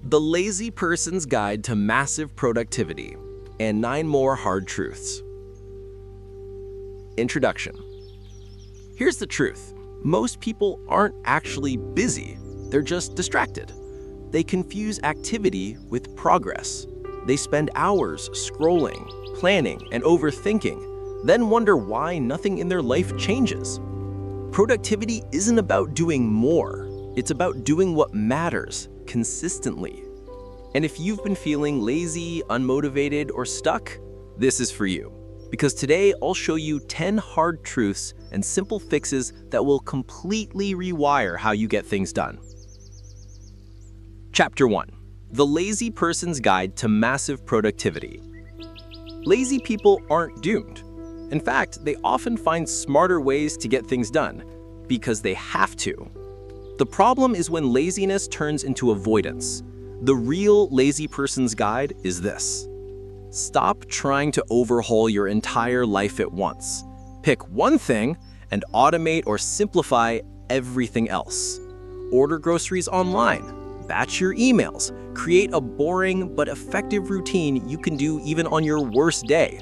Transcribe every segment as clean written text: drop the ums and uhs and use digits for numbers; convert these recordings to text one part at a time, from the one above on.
The Lazy Person's Guide to Massive Productivity, and 9 more hard truths. Introduction. Here's the truth. Most people aren't actually busy, they're just distracted. They confuse activity with progress. They spend hours scrolling, planning, and overthinking, then wonder why nothing in their life changes. Productivity isn't about doing more, it's about doing what matters consistently. And if you've been feeling lazy, unmotivated, or stuck, this is for you. Because today I'll show you 10 hard truths and simple fixes that will completely rewire how you get things done. Chapter 1. The Lazy Person's Guide to Massive Productivity. Lazy people aren't doomed. In fact, they often find smarter ways to get things done because they have to. The problem is when laziness turns into avoidance. The real lazy person's guide is this. Stop trying to overhaul your entire life at once. Pick one thing and automate or simplify everything else. Order groceries online, batch your emails, create a boring but effective routine you can do even on your worst day.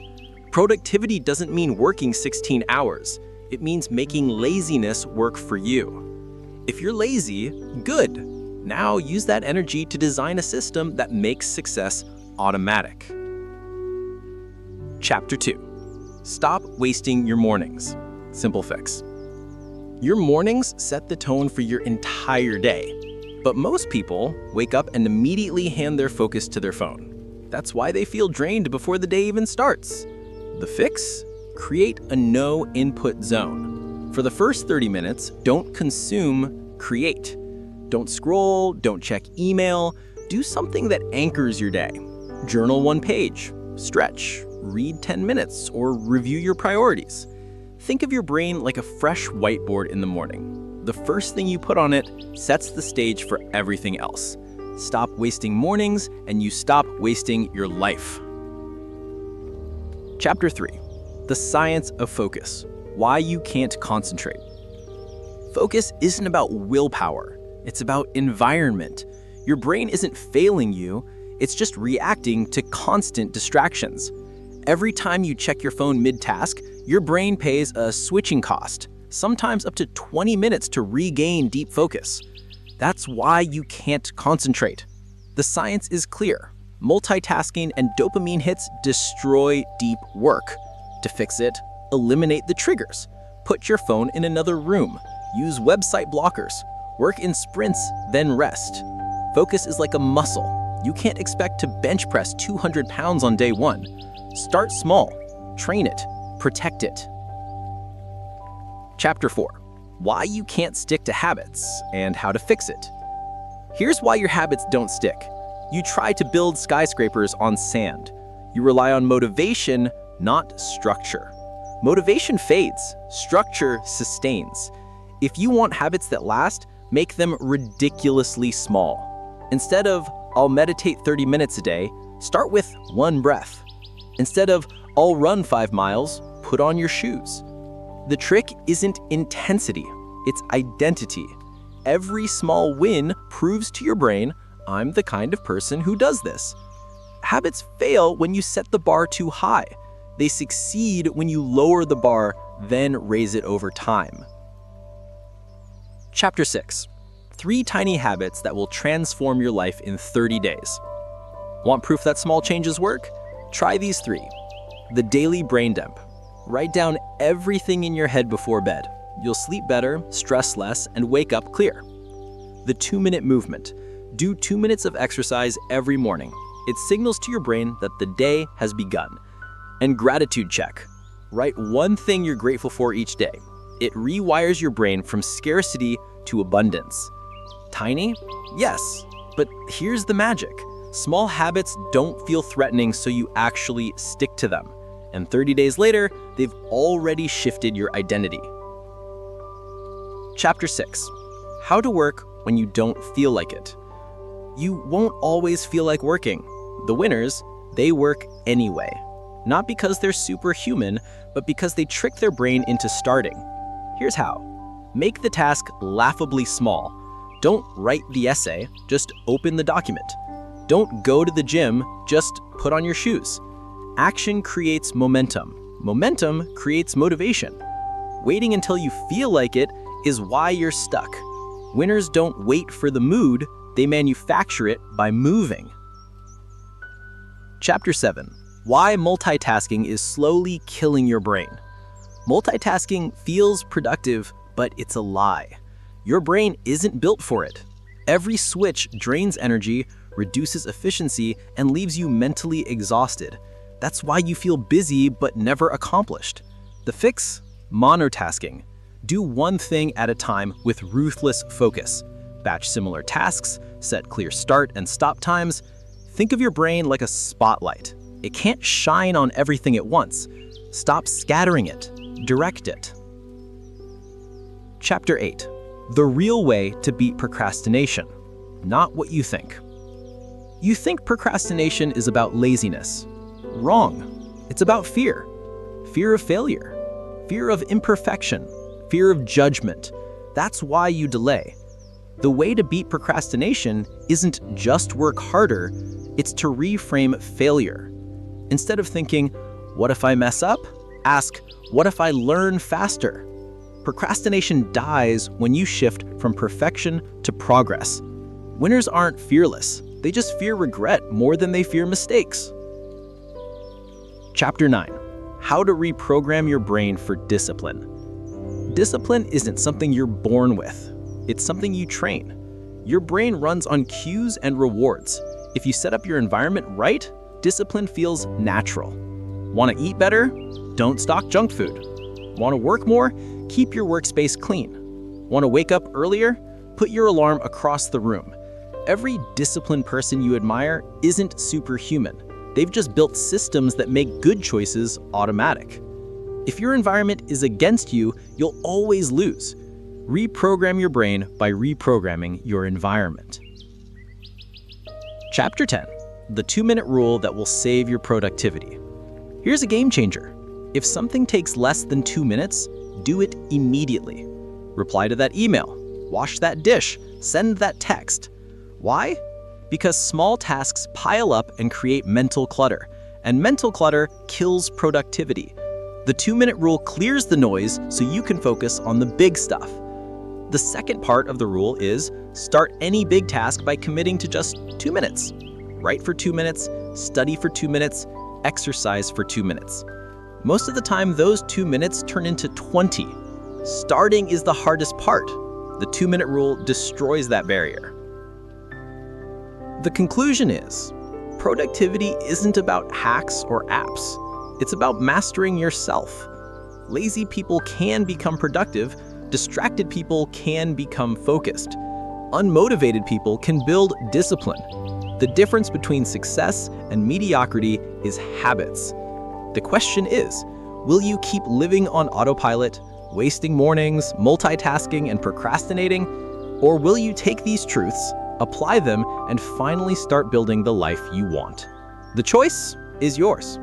Productivity doesn't mean working 16 hours. It means making laziness work for you. If you're lazy, good. Now use that energy to design a system that makes success automatic. Chapter 2. Stop wasting your mornings. Simple fix. Your mornings set the tone for your entire day. But most people wake up and immediately hand their focus to their phone. That's why they feel drained before the day even starts. The fix? Create a no-input zone. For the first 30 minutes, don't consume, create. Don't scroll, don't check email. Do something that anchors your day. Journal 1 page, stretch, read 10 minutes, or review your priorities. Think of your brain like a fresh whiteboard in the morning. The first thing you put on it sets the stage for everything else. Stop wasting mornings, and you stop wasting your life. Chapter 3. The Science of Focus. Why you can't concentrate. Focus isn't about willpower. It's about environment. Your brain isn't failing you. It's just reacting to constant distractions. Every time you check your phone mid-task, your brain pays a switching cost, sometimes up to 20 minutes to regain deep focus. That's why you can't concentrate. The science is clear. Multitasking and dopamine hits destroy deep work. To fix it, eliminate the triggers. Put your phone in another room. Use website blockers. Work in sprints, then rest. Focus is like a muscle. You can't expect to bench press 200 pounds on day 1. Start small. Train it. Protect it. Chapter 4. Why you can't stick to habits and how to fix it. Here's why your habits don't stick. You try to build skyscrapers on sand. You rely on motivation, not structure. Motivation fades. Structure sustains. If you want habits that last, make them ridiculously small. Instead of, I'll meditate 30 minutes a day, start with 1 breath. Instead of, I'll run 5 miles, put on your shoes. The trick isn't intensity, it's identity. Every small win proves to your brain, I'm the kind of person who does this. Habits fail when you set the bar too high. They succeed when you lower the bar, then raise it over time. Chapter 6. 3 tiny habits that will transform your life in 30 days. Want proof that small changes work? Try these 3. The daily brain dump. Write down everything in your head before bed. You'll sleep better, stress less, and wake up clear. The 2-minute movement. Do 2 minutes of exercise every morning. It signals to your brain that the day has begun. And gratitude check. Write 1 thing you're grateful for each day. It rewires your brain from scarcity to abundance. Tiny? Yes, but here's the magic. Small habits don't feel threatening, so you actually stick to them. And 30 days later, they've already shifted your identity. Chapter 6. How to work when you don't feel like it. You won't always feel like working. The winners, they work anyway. Not because they're superhuman, but because they trick their brain into starting. Here's how. Make the task laughably small. Don't write the essay, just open the document. Don't go to the gym, just put on your shoes. Action creates momentum. Momentum creates motivation. Waiting until you feel like it is why you're stuck. Winners don't wait for the mood, they manufacture it by moving. Chapter 7. Why multitasking is slowly killing your brain. Multitasking feels productive, but it's a lie. Your brain isn't built for it. Every switch drains energy, reduces efficiency, and leaves you mentally exhausted. That's why you feel busy but never accomplished. The fix? Monotasking. Do one thing at a time with ruthless focus. Batch similar tasks, set clear start and stop times. Think of your brain like a spotlight. It can't shine on everything at once. Stop scattering it. Direct it. Chapter 8. The real way to beat procrastination. Not what you think. You think procrastination is about laziness. Wrong. It's about fear. Fear of failure. Fear of imperfection. Fear of judgment. That's why you delay. The way to beat procrastination isn't just work harder, it's to reframe failure. Instead of thinking, what if I mess up? Ask, what if I learn faster? Procrastination dies when you shift from perfection to progress. Winners aren't fearless, they just fear regret more than they fear mistakes. Chapter 9. How to reprogram your brain for discipline. Discipline isn't something you're born with, it's something you train. Your brain runs on cues and rewards. If you set up your environment right, discipline feels natural. Want to eat better? Don't stock junk food. Want to work more? Keep your workspace clean. Want to wake up earlier? Put your alarm across the room. Every disciplined person you admire isn't superhuman. They've just built systems that make good choices automatic. If your environment is against you, you'll always lose. Reprogram your brain by reprogramming your environment. Chapter 10. The 2-minute rule that will save your productivity. Here's a game changer. If something takes less than 2 minutes, do it immediately. Reply to that email, wash that dish, send that text. Why? Because small tasks pile up and create mental clutter, and mental clutter kills productivity. The 2-minute rule clears the noise so you can focus on the big stuff. The second part of the rule is start any big task by committing to just 2 minutes. Write for 2 minutes, study for 2 minutes, exercise for 2 minutes. Most of the time, those 2 minutes turn into 20. Starting is the hardest part. The 2-minute rule destroys that barrier. The conclusion is, productivity isn't about hacks or apps. It's about mastering yourself. Lazy people can become productive. Distracted people can become focused. Unmotivated people can build discipline. The difference between success and mediocrity is habits. The question is, will you keep living on autopilot, wasting mornings, multitasking, and procrastinating? Or will you take these truths, apply them, and finally start building the life you want? The choice is yours.